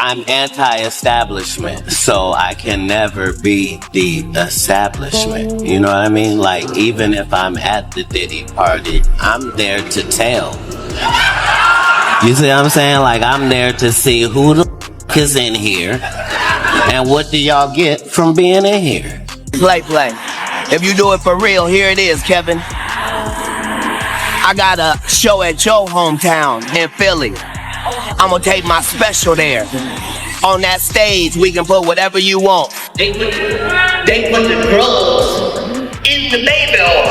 I'm anti-establishment, so I can never be the establishment. You know what I mean? Like, even if I'm at the Diddy party, I'm there to tell. You see what I'm saying? Like, I'm there to see who the f*** is in here and what do y'all get from being in here. Play. If you do it for real, here it is, Kevin. I got a show at your hometown in Philly. I'm gonna take my special there. On that stage, we can put whatever you want. They put the drugs in the baby oil.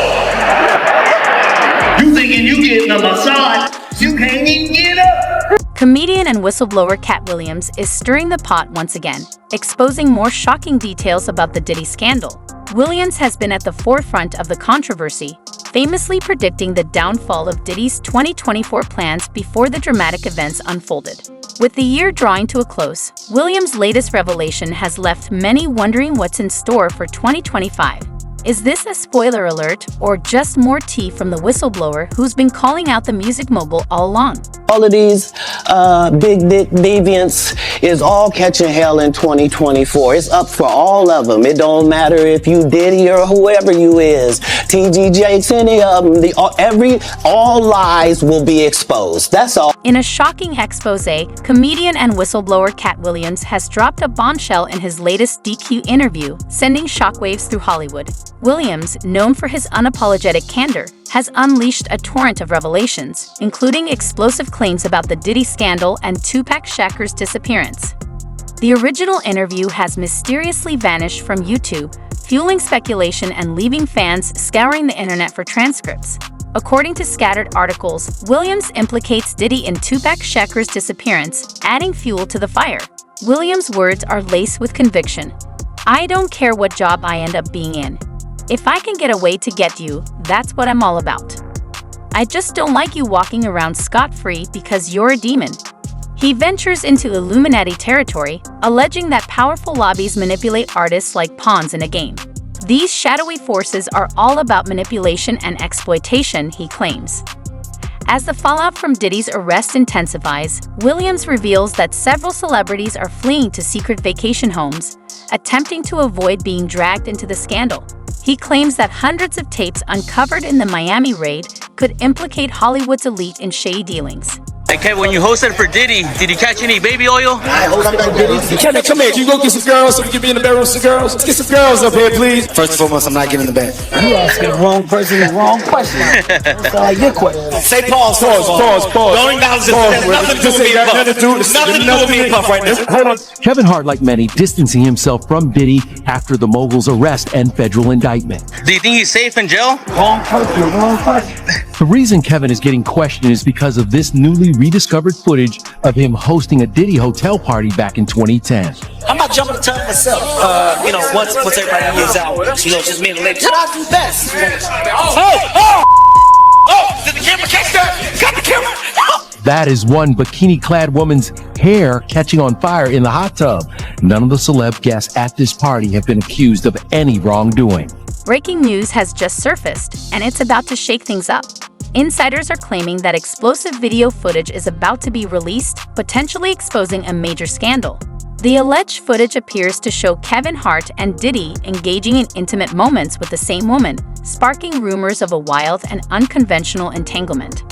You thinking you getting a massage, you can't even get up. Comedian and whistleblower Katt Williams is stirring the pot once again, exposing more shocking details about the Diddy scandal. Williams has been at the forefront of the controversy, famously predicting the downfall of Diddy's 2024 plans before the dramatic events unfolded. With the year drawing to a close, Williams' latest revelation has left many wondering what's in store for 2025. Is this a spoiler alert or just more tea from the whistleblower who's been calling out the music mogul all along? All of these big dick deviants is all catching hell in 2024. It's up for all of them. It don't matter if you Diddy or whoever you is, TG Jakes, any of them. All lies will be exposed. That's all. In a shocking expose, comedian and whistleblower Katt Williams has dropped a bombshell in his latest DQ interview, sending shockwaves through Hollywood. Williams, known for his unapologetic candor, has unleashed a torrent of revelations, including explosive claims about the Diddy scandal and Tupac Shakur's disappearance. The original interview has mysteriously vanished from YouTube, fueling speculation and leaving fans scouring the internet for transcripts. According to scattered articles, Williams implicates Diddy in Tupac Shakur's disappearance, adding fuel to the fire. Williams' words are laced with conviction. "I don't care what job I end up being in. If I can get a way to get you, that's what I'm all about. I just don't like you walking around scot-free because you're a demon." He ventures into Illuminati territory, alleging that powerful lobbies manipulate artists like pawns in a game. These shadowy forces are all about manipulation and exploitation, he claims. As the fallout from Diddy's arrest intensifies, Williams reveals that several celebrities are fleeing to secret vacation homes, attempting to avoid being dragged into the scandal. He claims that hundreds of tapes uncovered in the Miami raid could implicate Hollywood's elite in shady dealings. Hey, Kevin, when you hosted for Diddy, did you catch any baby oil? Kevin, come here. Can you go get some girls so we can be in the bedroom with some girls? Let's get some girls up here, please. First and foremost, I'm not getting in the bed. You asking the wrong person the wrong question. That's like your question. Say pause. Don't acknowledge this. Nothing to do with me and Puff. Nothing to do with me and Puff right now. Hold on. Kevin Hart, like many, distancing himself from Diddy after the mogul's arrest and federal indictment. Do you think he's safe in jail? Wrong question. The reason Kevin is getting questioned is because of this newly rediscovered footage of him hosting a Diddy hotel party back in 2010. I'm not jumping the tongue myself. Once everybody is out, just me and the ladies. What I do best? Oh! Did the camera catch that? Got the camera! That is one bikini-clad woman's hair catching on fire in the hot tub. None of the celeb guests at this party have been accused of any wrongdoing. Breaking news has just surfaced, and it's about to shake things up. Insiders are claiming that explosive video footage is about to be released, potentially exposing a major scandal. The alleged footage appears to show Kevin Hart and Diddy engaging in intimate moments with the same woman, sparking rumors of a wild and unconventional entanglement.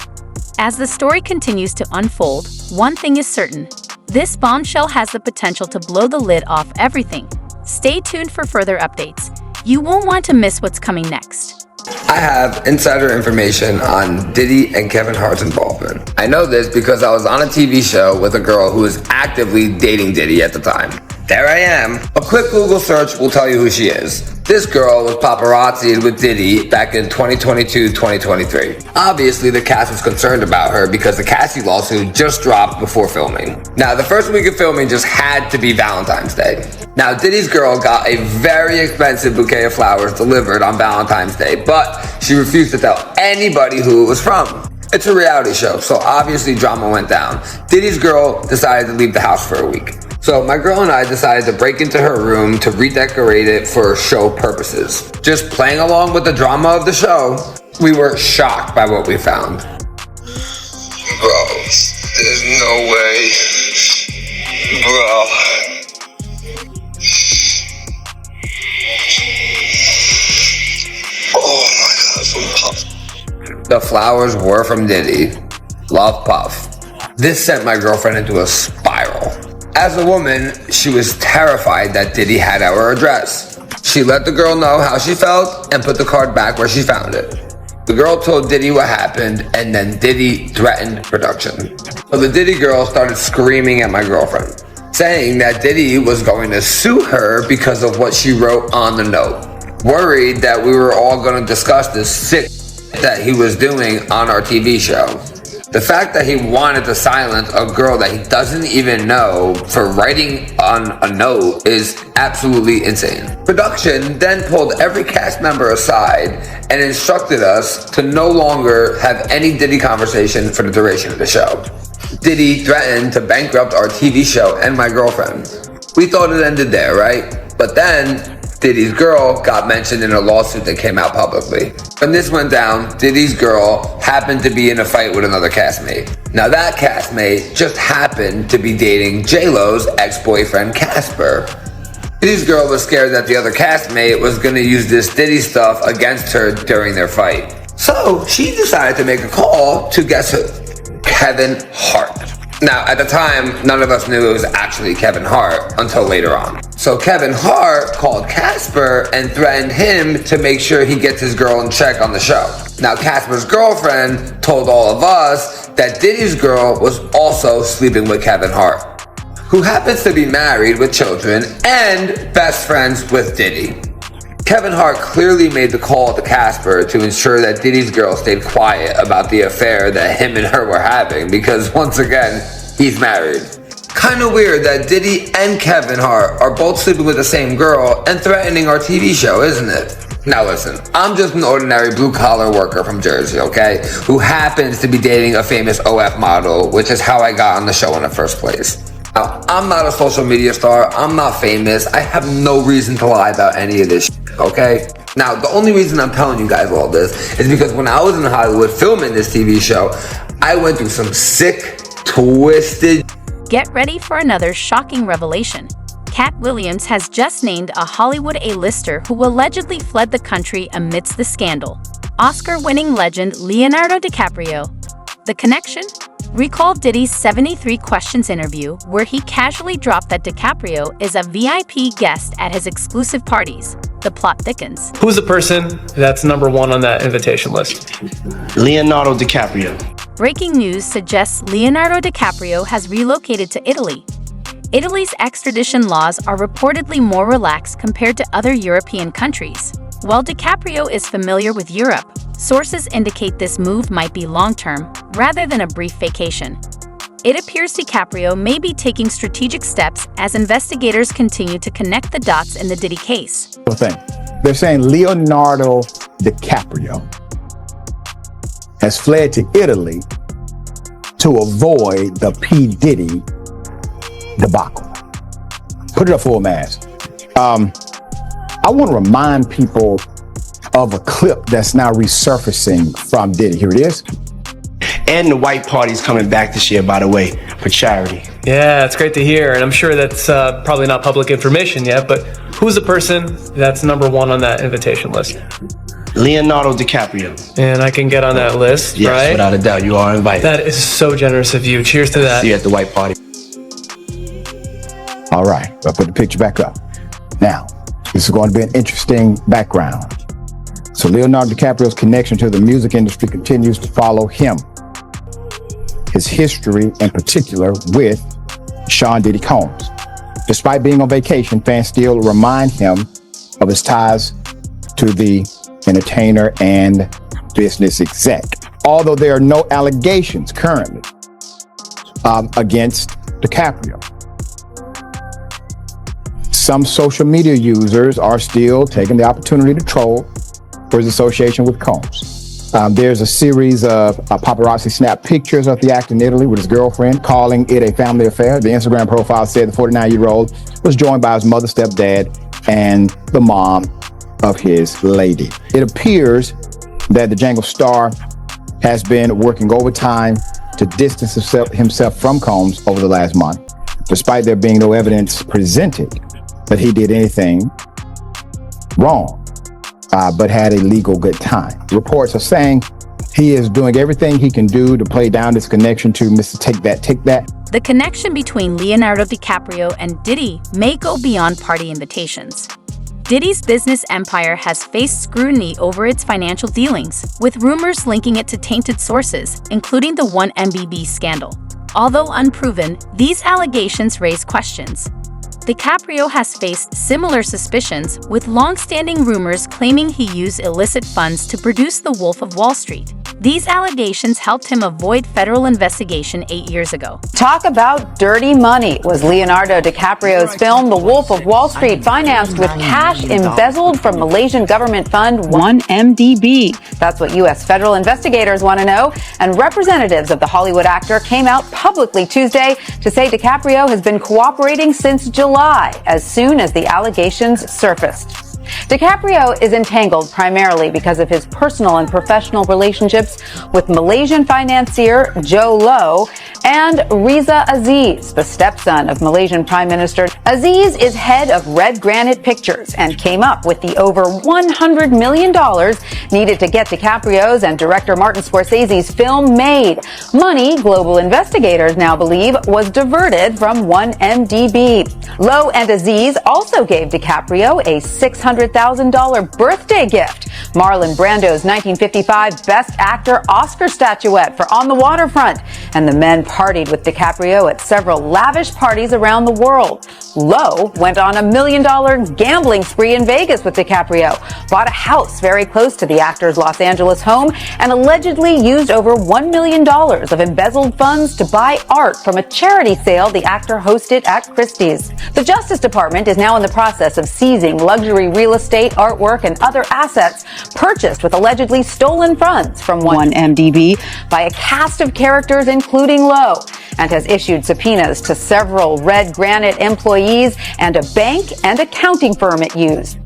As the story continues to unfold, one thing is certain: this bombshell has the potential to blow the lid off everything. Stay tuned for further updates. You won't want to miss what's coming next. I have insider information on Diddy and Kevin Hart's involvement. I know this because I was on a TV show with a girl who was actively dating Diddy at the time. There I am. A quick Google search will tell you who she is. This girl was paparazzi'd with Diddy back in 2022-2023. Obviously, the cast was concerned about her because the Cassie lawsuit just dropped before filming. Now, the first week of filming just had to be Valentine's Day. Now, Diddy's girl got a very expensive bouquet of flowers delivered on Valentine's Day, but she refused to tell anybody who it was from. It's a reality show, so obviously drama went down. Diddy's girl decided to leave the house for a week. So my girl and I decided to break into her room to redecorate it for show purposes. Just playing along with the drama of the show, we were shocked by what we found. Bro, there's no way Bro. Oh my God, so Puff. The flowers were from Diddy. Love, Puff. This sent my girlfriend into a spiral. As a woman, she was terrified that Diddy had our address. She let the girl know how she felt and put the card back where she found it. The girl told Diddy what happened, and then Diddy threatened production. So the Diddy girl started screaming at my girlfriend, saying that Diddy was going to sue her because of what she wrote on the note. Worried that we were all going to discuss this sick that he was doing on our TV show. The fact that he wanted to silence a girl that he doesn't even know for writing on a note is absolutely insane. Production then pulled every cast member aside and instructed us to no longer have any Diddy conversation for the duration of the show. Diddy threatened to bankrupt our TV show and my girlfriend. We thought it ended there, right? But then Diddy's girl got mentioned in a lawsuit that came out publicly. When this went down, Diddy's girl happened to be in a fight with another castmate. Now that castmate just happened to be dating J-Lo's ex-boyfriend Casper. Diddy's girl was scared that the other castmate was gonna use this Diddy stuff against her during their fight. So she decided to make a call to, guess who? Kevin Hart. Now, at the time, none of us knew it was actually Kevin Hart until later on. So Kevin Hart called Casper and threatened him to make sure he gets his girl in check on the show. Now, Casper's girlfriend told all of us that Diddy's girl was also sleeping with Kevin Hart, who happens to be married with children and best friends with Diddy. Kevin Hart clearly made the call to Casper to ensure that Diddy's girl stayed quiet about the affair that him and her were having, because once again, he's married. Kinda weird that Diddy and Kevin Hart are both sleeping with the same girl and threatening our TV show, isn't it? Now listen, I'm just an ordinary blue-collar worker from Jersey, okay? Who happens to be dating a famous OF model, which is how I got on the show in the first place. Now, I'm not a social media star, I'm not famous, I have no reason to lie about any of this shit, okay? Now, the only reason I'm telling you guys all this is because when I was in Hollywood filming this TV show, I went through some sick, twisted... Get ready for another shocking revelation. Katt Williams has just named a Hollywood A-lister who allegedly fled the country amidst the scandal. Oscar-winning legend Leonardo DiCaprio. The connection? Recall Diddy's 73 Questions interview, where he casually dropped that DiCaprio is a VIP guest at his exclusive parties. The plot thickens. Who's the person that's number one on that invitation list? Leonardo DiCaprio. Breaking news suggests Leonardo DiCaprio has relocated to Italy. Italy's extradition laws are reportedly more relaxed compared to other European countries. While DiCaprio is familiar with Europe, sources indicate this move might be long-term, rather than a brief vacation. It appears DiCaprio may be taking strategic steps as investigators continue to connect the dots in the Diddy case. They're saying Leonardo DiCaprio has fled to Italy to avoid the P. Diddy debacle. Put it up full mass. I want to remind people of a clip that's now resurfacing from Diddy. Here it is. And the white party's coming back this year, by the way, for charity. Yeah, it's great to hear, and I'm sure that's probably not public information yet, but who's the person that's number one on that invitation list? Leonardo DiCaprio. And I can get on that list, yes, right? Without a doubt, you are invited. That is so generous of you. Cheers to that. See you at the white party. All right, I'll put the picture back up. Now, this is going to be an interesting background. So Leonardo DiCaprio's connection to the music industry continues to follow him. His history, in particular, with Sean Diddy Combs. Despite being on vacation, fans still remind him of his ties to the entertainer and business exec. Although there are no allegations currently against DiCaprio. Some social media users are still taking the opportunity to troll for his association with Combs. There's a series of paparazzi snap pictures of the actor in Italy with his girlfriend, calling it a family affair. The Instagram profile said the 49-year-old was joined by his mother, stepdad, and the mom of his lady. It appears that the Django star has been working overtime to distance himself from Combs over the last month. despite there being no evidence presented that he did anything wrong, but had a legal good time. Reports are saying he is doing everything he can do to play down his connection to Mr. Take That. The connection between Leonardo DiCaprio and Diddy may go beyond party invitations. Diddy's business empire has faced scrutiny over its financial dealings, with rumors linking it to tainted sources, including the 1MDB scandal. Although unproven, these allegations raise questions. DiCaprio has faced similar suspicions, with long-standing rumors claiming he used illicit funds to produce The Wolf of Wall Street. These allegations helped him avoid federal investigation 8 years ago. Talk about dirty money. Was Leonardo DiCaprio's film The Wolf of Wall Street financed with cash embezzled from Malaysian government fund 1MDB? That's what U.S. federal investigators want to know. And representatives of the Hollywood actor came out publicly Tuesday to say DiCaprio has been cooperating since July, as soon as the allegations surfaced. DiCaprio is entangled primarily because of his personal and professional relationships with Malaysian financier Joe Low and Riza Aziz, the stepson of Malaysian Prime Minister. Aziz is head of Red Granite Pictures and came up with the over $100 million needed to get DiCaprio's and director Martin Scorsese's film made. Money, global investigators now believe, was diverted from 1MDB. Low and Aziz also gave DiCaprio a $600,000 birthday gift, Marlon Brando's 1955 Best Actor Oscar statuette for On the Waterfront, and the men partied with DiCaprio at several lavish parties around the world. Low went on a $1 million gambling spree in Vegas with DiCaprio, bought a house very close to the actor's Los Angeles home, and allegedly used over $1 million of embezzled funds to buy art from a charity sale the actor hosted at Christie's. The Justice Department is now in the process of seizing luxury real estate, artwork, and other assets purchased with allegedly stolen funds from 1MDB by a cast of characters including Low, and has issued subpoenas to several Red Granite employees and a bank and accounting firm it used.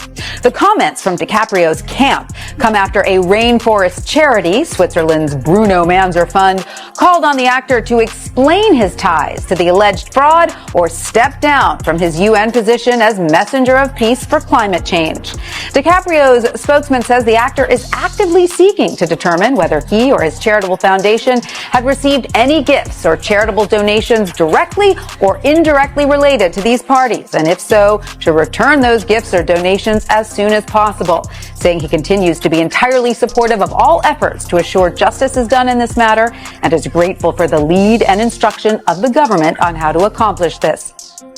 The comments from DiCaprio's camp come after a rainforest charity, Switzerland's Bruno Manzer Fund, called on the actor to explain his ties to the alleged fraud or step down from his UN position as messenger of peace for climate change. DiCaprio's spokesman says the actor is actively seeking to determine whether he or his charitable foundation had received any gifts or charitable donations directly or indirectly related to these parties, and if so, to return those gifts or donations as soon as possible, saying he continues to be entirely supportive of all efforts to assure justice is done in this matter and is grateful for the lead and instruction of the government on how to accomplish this.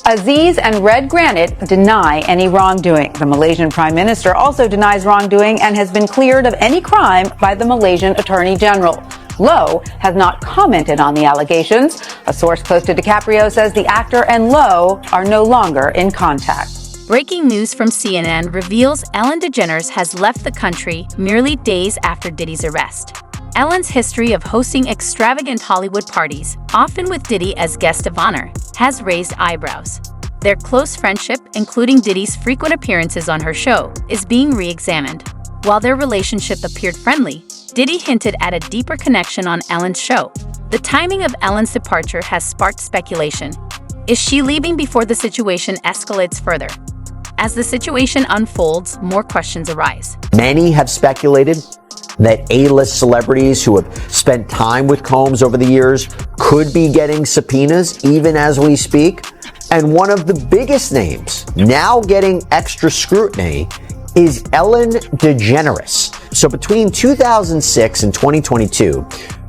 Aziz and Red Granite deny any wrongdoing. The Malaysian Prime Minister also denies wrongdoing and has been cleared of any crime by the Malaysian Attorney General. Low has not commented on the allegations. A source close to DiCaprio says the actor and Low are no longer in contact. Breaking news from CNN reveals Ellen DeGeneres has left the country merely days after Diddy's arrest. Ellen's history of hosting extravagant Hollywood parties, often with Diddy as guest of honor, has raised eyebrows. Their close friendship, including Diddy's frequent appearances on her show, is being re-examined. While their relationship appeared friendly, Diddy hinted at a deeper connection on Ellen's show. The timing of Ellen's departure has sparked speculation. Is she leaving before the situation escalates further? As the situation unfolds, more questions arise. Many have speculated that A-list celebrities who have spent time with Combs over the years could be getting subpoenas even as we speak. And one of the biggest names now getting extra scrutiny is Ellen DeGeneres. So between 2006 and 2022,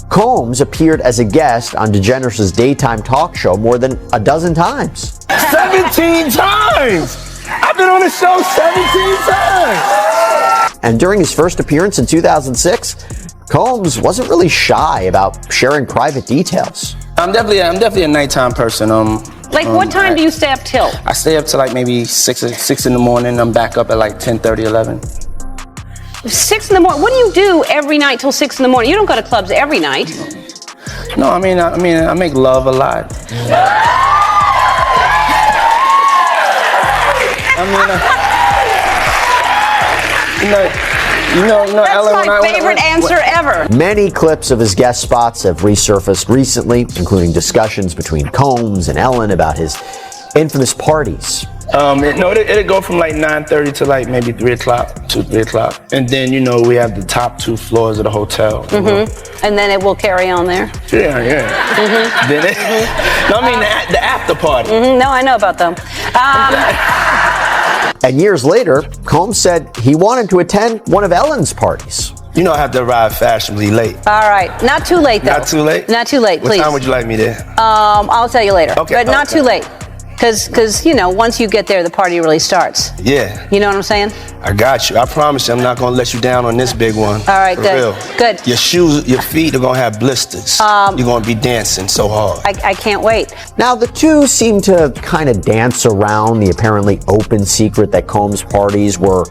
Combs appeared as a guest on DeGeneres' daytime talk show more than a dozen times. 17 times! I've been on the show 17 times! And during his first appearance in 2006, Combs wasn't really shy about sharing private details. I'm definitely a nighttime person. What time do you stay up till? I stay up till like maybe 6 in the morning. I'm back up at like 10:30, 11. 6 in the morning? What do you do every night till 6 in the morning? You don't go to clubs every night. No, I mean, I make love a lot. That's Ellen, my favorite answer ever. Many clips of his guest spots have resurfaced recently, including discussions between Combs and Ellen about his infamous parties. It'll go from like 9:30 to like maybe 3 o'clock, 3 o'clock. And then, we have the top 2 floors of the hotel. And then it will carry on there. Yeah. Then the after party. No, I know about them. And years later, Combs said he wanted to attend one of Ellen's parties. I have to arrive fashionably late. All right. Not too late, though. Not too late? Not too late, please. What time would you like me there? I'll tell you later. Okay. But not too late. Because, once you get there, the party really starts. Yeah. You know what I'm saying? I got you. I promise you, I'm not going to let you down on this big one. All right, For good. real. Good. Your shoes, your feet are going to have blisters. You're going to be dancing so hard. I can't wait. Now, the two seem to kind of dance around the apparently open secret that Combs' parties were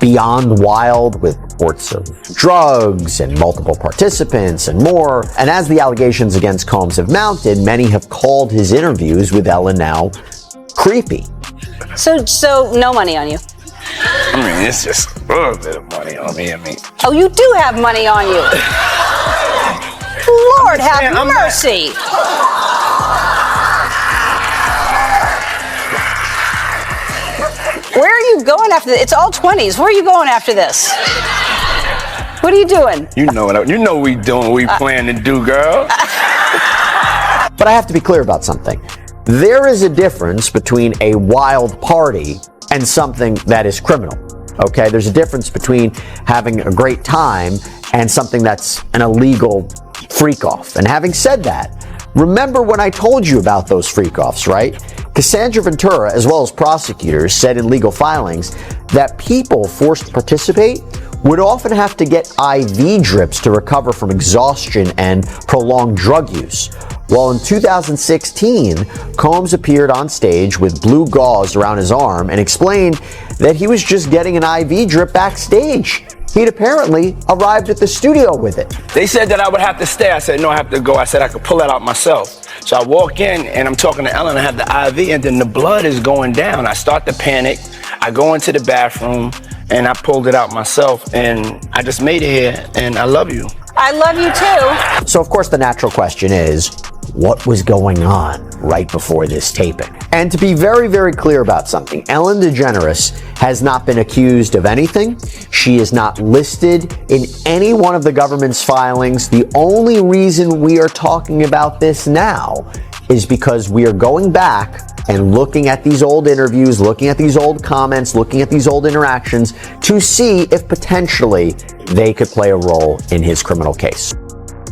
beyond wild, with reports of drugs and multiple participants and more. And as the allegations against Combs have mounted, many have called his interviews with Ellen now creepy. So no money on you? It's just a little bit of money on me. Oh, you do have money on you. Lord have mercy. Where are you going after this? It's all 20s. Where are you going after this? What are you doing? You know what we doing, what we plan to do, girl. But I have to be clear about something. There is a difference between a wild party and something that is criminal. Okay? There's a difference between having a great time and something that's an illegal freak-off. And having said that, remember when I told you about those freak-offs, right? Cassandra Ventura, as well as prosecutors, said in legal filings that people forced to participate would often have to get IV drips to recover from exhaustion and prolonged drug use. Well, in 2016, Combs appeared on stage with blue gauze around his arm and explained that he was just getting an IV drip backstage. He'd apparently arrived at the studio with it. They said that I would have to stay. I said, no, I have to go. I said I could pull that out myself. So I walk in and I'm talking to Ellen. I have the IV and then the blood is going down. I start to panic. I go into the bathroom and I pulled it out myself and I just made it here and I love you. I love you too. So of course the natural question is, what was going on right before this taping? And to be very, very clear about something, Ellen DeGeneres has not been accused of anything. She is not listed in any one of the government's filings. The only reason we are talking about this now is because we are going back and looking at these old interviews, looking at these old comments, looking at these old interactions to see if potentially they could play a role in his criminal case.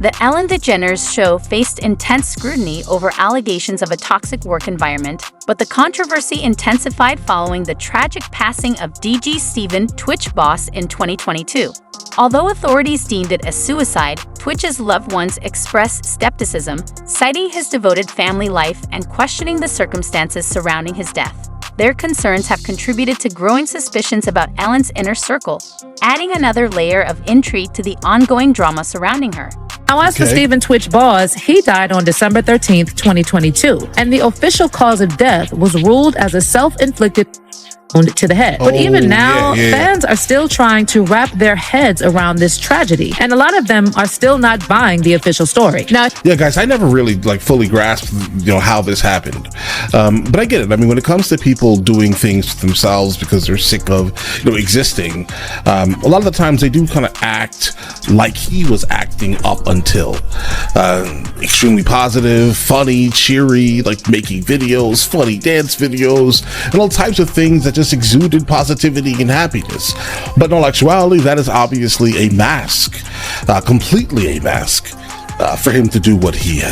The Ellen DeGeneres show faced intense scrutiny over allegations of a toxic work environment, but the controversy intensified following the tragic passing of DG Steven, Twitch boss, in 2022. Although authorities deemed it a suicide, Twitch's loved ones expressed skepticism, citing his devoted family life and questioning the circumstances surrounding his death. Their concerns have contributed to growing suspicions about Ellen's inner circle, adding another layer of intrigue to the ongoing drama surrounding her. Now, as for Stephen Twitch Boss, he died on December 13th, 2022, and the official cause of death was ruled as a self-inflicted wound to the head. But even now, fans are still trying to wrap their heads around this tragedy, and a lot of them are still not buying the official story. Now, yeah, guys, I never really fully grasped, how this happened. But I get it. I mean, when it comes to people doing things to themselves because they're sick of, existing, a lot of the times they do kind of act like he was acting up until extremely positive, funny, cheery, like making videos, funny dance videos, and all types of things that just exuded positivity and happiness. But in all actuality, that is obviously a mask, completely a mask, for him to do what he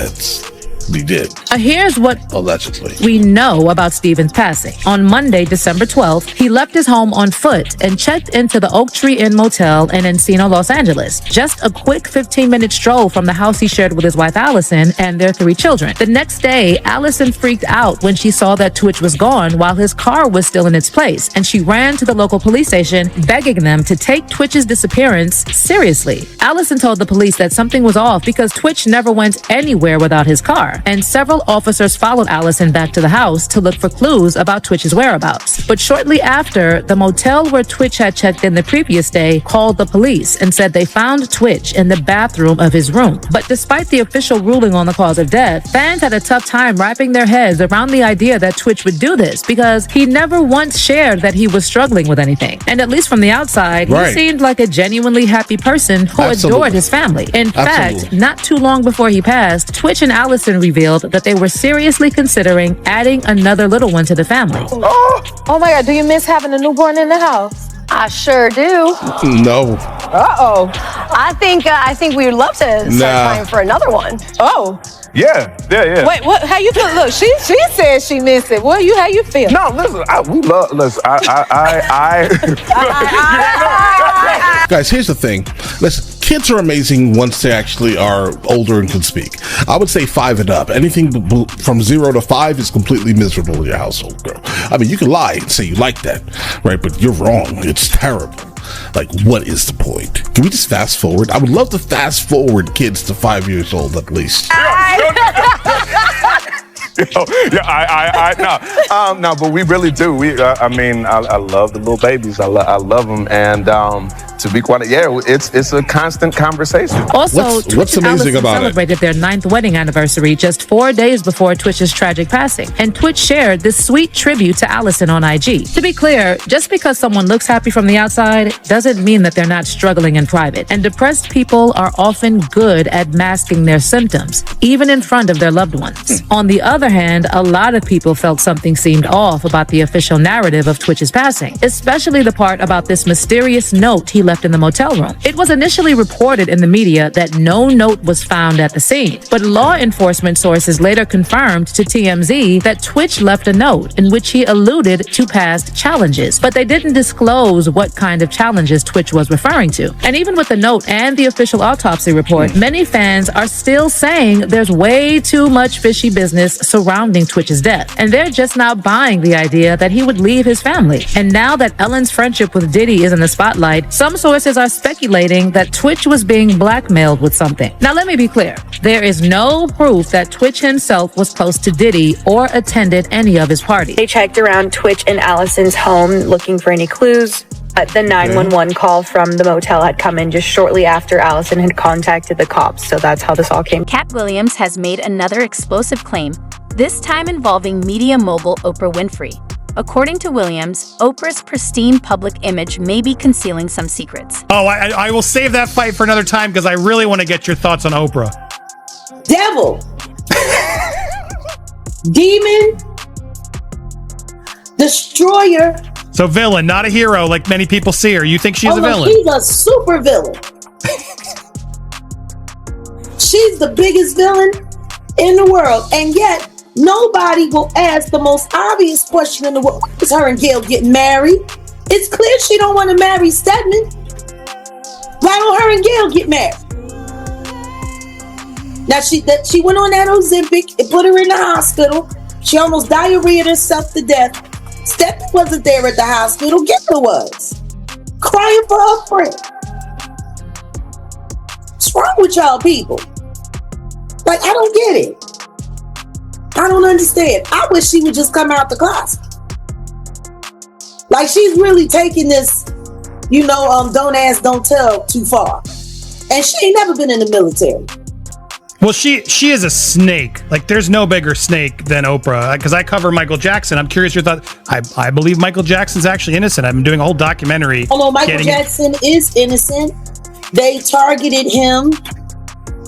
did. Here's what allegedly we know about Stephen's passing. On Monday, December 12th, he left his home on foot and checked into the Oak Tree Inn Motel in Encino, Los Angeles. Just a quick 15-minute stroll from the house he shared with his wife Allison and their 3 children. The next day, Allison freaked out when she saw that Twitch was gone while his car was still in its place, and she ran to the local police station begging them to take Twitch's disappearance seriously. Allison told the police that something was off because Twitch never went anywhere without his car. car, and several officers followed Allison back to the house to look for clues about Twitch's whereabouts. But shortly after, the motel where Twitch had checked in the previous day called the police and said they found Twitch in the bathroom of his room. But despite the official ruling on the cause of death, fans had a tough time wrapping their heads around the idea that Twitch would do this because he never once shared that he was struggling with anything. And at least from the outside, he seemed like a genuinely happy person who adored his family. In fact, not too long before he passed, Twitch and Allison revealed that they were seriously considering adding another little one to the family. Oh my God, do you miss having a newborn in the house? I sure do. No. Uh-oh. I think we would love to start trying for another one. Oh. Yeah. Wait, what? How you feel? Look, she said she missed it. How you feel? No, listen, we love. Listen, Guys, here's the thing. Listen, kids are amazing once they actually are older and can speak. I would say 5 and up. Anything from 0 to 5 is completely miserable in your household, girl. I mean, you can lie and say you like that, right? But you're wrong. It's terrible. Like, what is the point? Can we just fast forward? I would love to fast forward kids to 5 years old at least. No, but we really do. I love the little babies. I love them, and to be quite, it's a constant conversation. Also, what's amazing about it? Celebrated their 9th wedding anniversary just 4 days before Twitch's tragic passing, and Twitch shared this sweet tribute to Allison on IG. To be clear, just because someone looks happy from the outside doesn't mean that they're not struggling in private. And depressed people are often good at masking their symptoms, even in front of their loved ones. On the other hand, a lot of people felt something seemed off about the official narrative of Twitch's passing, especially the part about this mysterious note he left in the motel room. It was initially reported in the media that no note was found at the scene, but law enforcement sources later confirmed to TMZ that Twitch left a note in which he alluded to past challenges, but they didn't disclose what kind of challenges Twitch was referring to. And even with the note and the official autopsy report, many fans are still saying there's way too much fishy business surrounding Twitch's death, and they're just not buying the idea that he would leave his family. And now that Ellen's friendship with Diddy is in the spotlight, some sources are speculating that Twitch was being blackmailed with something. Now, let me be clear. There is no proof that Twitch himself was close to Diddy or attended any of his parties. They checked around Twitch and Allison's home looking for any clues. The 911 call from the motel had come in just shortly after Allison had contacted the cops, so that's how this all came. Katt Williams has made another explosive claim, this time involving media mogul Oprah Winfrey. According to Williams, Oprah's pristine public image may be concealing some secrets. Oh, I will save that fight for another time because I really want to get your thoughts on Oprah. Devil. Demon. Destroyer. So villain, not a hero like many people see her. You think she's a villain? She's a super villain. She's the biggest villain in the world, and yet nobody will ask the most obvious question in the world. Is her and Gail getting married? It's clear she don't want to marry Stedman. Why don't her and Gail get married? Now she went on that Ozempic, it put her in the hospital. She almost diarrheaed herself to death. Stedman wasn't there at the hospital. Gail was crying for her friend. What's wrong with y'all people? Like, I don't get it. I don't understand. I wish she would just come out the closet. Like, she's really taking this, don't ask, don't tell too far. And she ain't never been in the military. Well, she is a snake. Like, there's no bigger snake than Oprah. Because I cover Michael Jackson. I'm curious your thoughts. I believe Michael Jackson's actually innocent. I've been doing a whole documentary. Although Michael Jackson is innocent, they targeted him.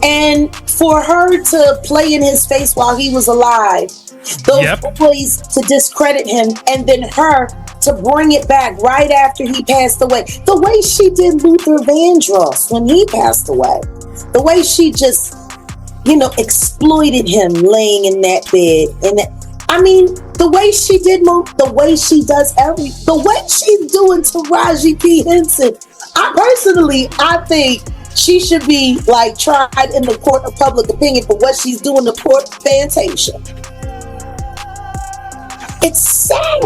And for her to play in his face while he was alive, those boys to discredit him, and then her to bring it back right after he passed away. The way she did Luther Vandross when he passed away. The way she just, exploited him laying in that bed. The way she did, the way she does the way she's doing Taraji P. Henson. I think she should be tried in the court of public opinion for what she's doing to poor Fantasia. It's sad.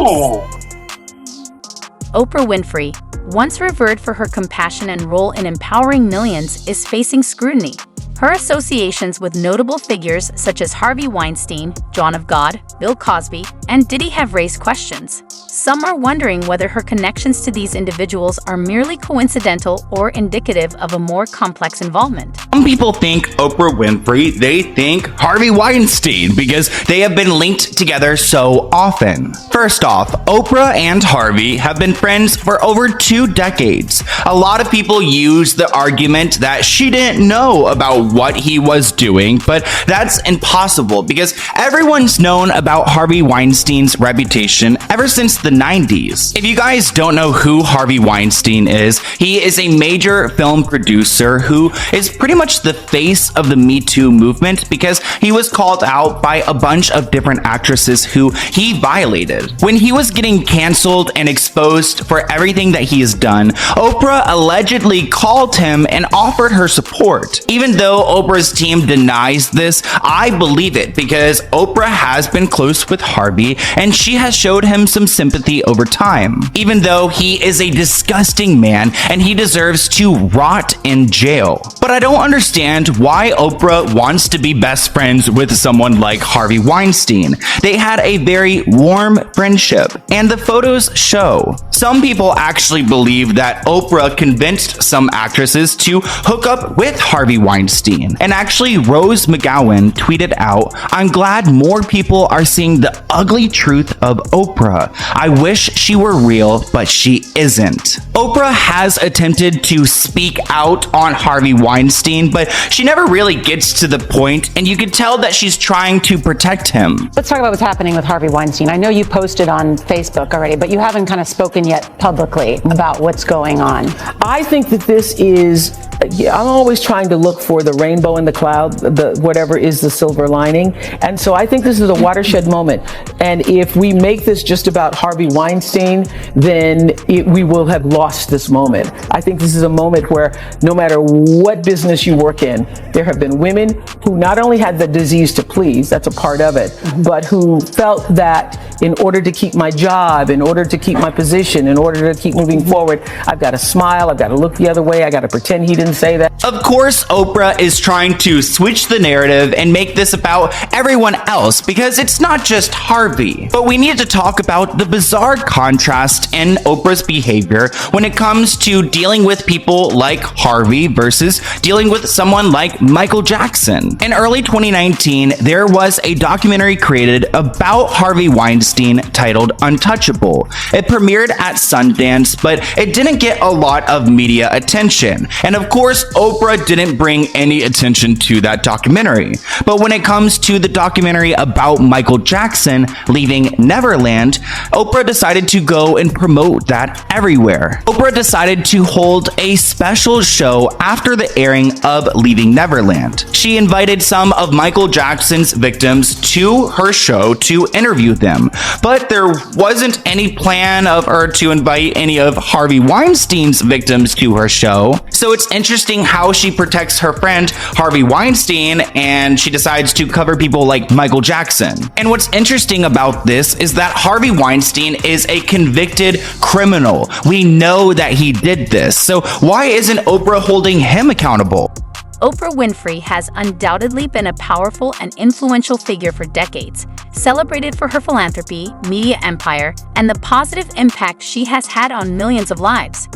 Oprah Winfrey, once revered for her compassion and role in empowering millions, is facing scrutiny. Her associations with notable figures such as Harvey Weinstein, John of God, Bill Cosby, and Diddy have raised questions. Some are wondering whether her connections to these individuals are merely coincidental or indicative of a more complex involvement. Some people think Oprah Winfrey, they think Harvey Weinstein because they have been linked together so often. First off, Oprah and Harvey have been friends for over 2 decades. A lot of people use the argument that she didn't know about what he was doing, but that's impossible because everyone's known about Harvey Weinstein's reputation ever since the 90s. If you guys don't know who Harvey Weinstein is, he is a major film producer who is pretty much the face of the Me Too movement because he was called out by a bunch of different actresses who he violated. When he was getting canceled and exposed for everything that he has done, Oprah allegedly called him and offered her support. Even though Oprah's team denies this, I believe it because Oprah has been close with Harvey and she has showed him some sympathy over time. Even though he is a disgusting man and he deserves to rot in jail. But I don't understand why Oprah wants to be best friends with someone like Harvey Weinstein. They had a very warm friendship, and the photos show. Some people actually believe that Oprah convinced some actresses to hook up with Harvey Weinstein. And actually, Rose McGowan tweeted out, "I'm glad more people are seeing the ugly truth of Oprah. I wish she were real, but she isn't." Oprah has attempted to speak out on Harvey Weinstein, but she never really gets to the point, and you can tell that she's trying to protect him. Let's talk about what's happening with Harvey Weinstein. I know you posted on Facebook already, but you haven't kind of spoken yet publicly about what's going on. I think that this is, I'm always trying to look for the rainbow in the cloud, whatever is the silver lining. And so I think this is a watershed moment. And if we make this just about Harvey Weinstein, then we will have lost this moment. I think this is a moment where no matter what business you work in, there have been women who not only had the disease to please, that's a part of it, but who felt that in order to keep my job, in order to keep my position, in order to keep moving forward, I've got to smile, I've got to look the other way, I got to pretend he didn't say that. Of course, Oprah is trying to switch the narrative and make this about everyone else because it's not just Harvey. But we need to talk about the bizarre contrast in Oprah's behavior when it comes to dealing with people like Harvey versus dealing with someone like Michael Jackson. In early 2019, there was a documentary created about Harvey Weinstein titled Untouchable. It premiered at Sundance, but it didn't get a lot of media attention. And of course, Oprah didn't bring any attention to that documentary. But when it comes to the documentary about Michael Jackson leaving Neverland, Oprah decided to go and promote that everywhere. Oprah decided to hold a special show after the airing of Leaving Neverland. She invited some of Michael Jackson's victims to her show to interview them, but there wasn't any plan of her to invite any of Harvey Weinstein's victims to her show. So it's interesting how she protects her friend Harvey Weinstein and she decides to cover people like Michael Jackson. And what's interesting about this is that Harvey Weinstein is a convicted criminal. We know that he did this. So why isn't Oprah holding him accountable? Oprah Winfrey has undoubtedly been a powerful and influential figure for decades, celebrated for her philanthropy, media empire, and the positive impact she has had on millions of lives.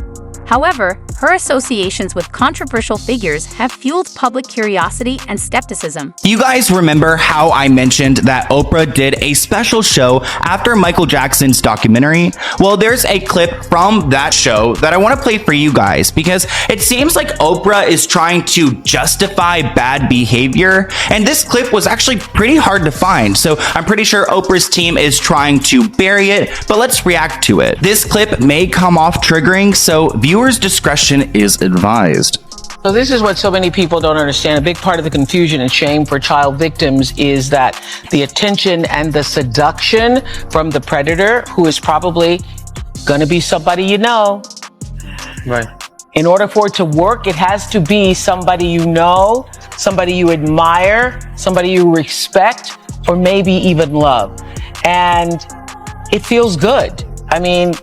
However, her associations with controversial figures have fueled public curiosity and skepticism. You guys remember how I mentioned that Oprah did a special show after Michael Jackson's documentary? Well, there's a clip from that show that I want to play for you guys because it seems like Oprah is trying to justify bad behavior, and this clip was actually pretty hard to find, so I'm pretty sure Oprah's team is trying to bury it, but let's react to it. This clip may come off triggering, so viewers' discretion is advised. So this is what so many people don't understand. A big part of the confusion and shame for child victims is that the attention and the seduction from the predator, who is probably going to be somebody you know. Right. In order for it to work, it has to be somebody you know, somebody you admire, somebody you respect, or maybe even love. And it feels good. I mean,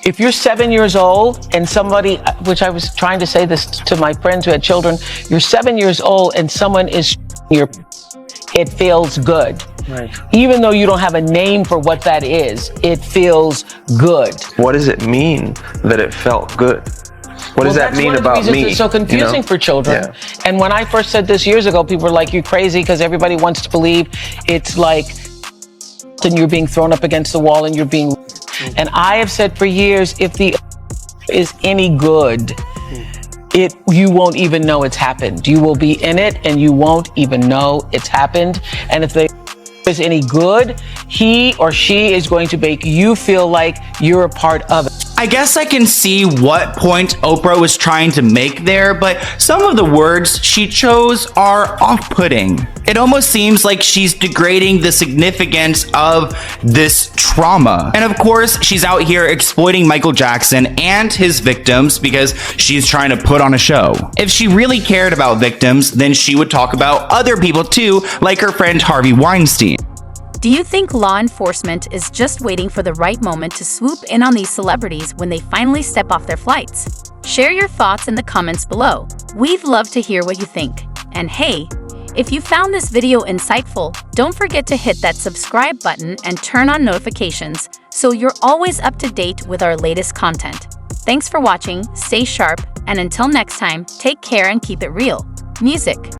If you're 7 years old and somebody, which I was trying to say this to my friends who had children, you're 7 years old and someone is it feels good. Right. Even though you don't have a name for what that is, it feels good. What does it mean that it felt good? What does that mean about me? It's so confusing for children. Yeah. And when I first said this years ago, people were like, "You're crazy," because everybody wants to believe it's like, and you're being thrown up against the wall and you're being. And I have said for years, if the is any good, you won't even know it's happened. You will be in it and you won't even know it's happened. And if the is any good, he or she is going to make you feel like you're a part of it. I guess I can see what point Oprah was trying to make there, but some of the words she chose are off-putting. It almost seems like she's degrading the significance of this trauma. And of course, she's out here exploiting Michael Jackson and his victims because she's trying to put on a show. If she really cared about victims, then she would talk about other people too, like her friend Harvey Weinstein. Do you think law enforcement is just waiting for the right moment to swoop in on these celebrities when they finally step off their flights? Share your thoughts in the comments below. We'd love to hear what you think. And hey, if you found this video insightful, don't forget to hit that subscribe button and turn on notifications so you're always up to date with our latest content. Thanks for watching, stay sharp, and until next time, take care and keep it real. Music.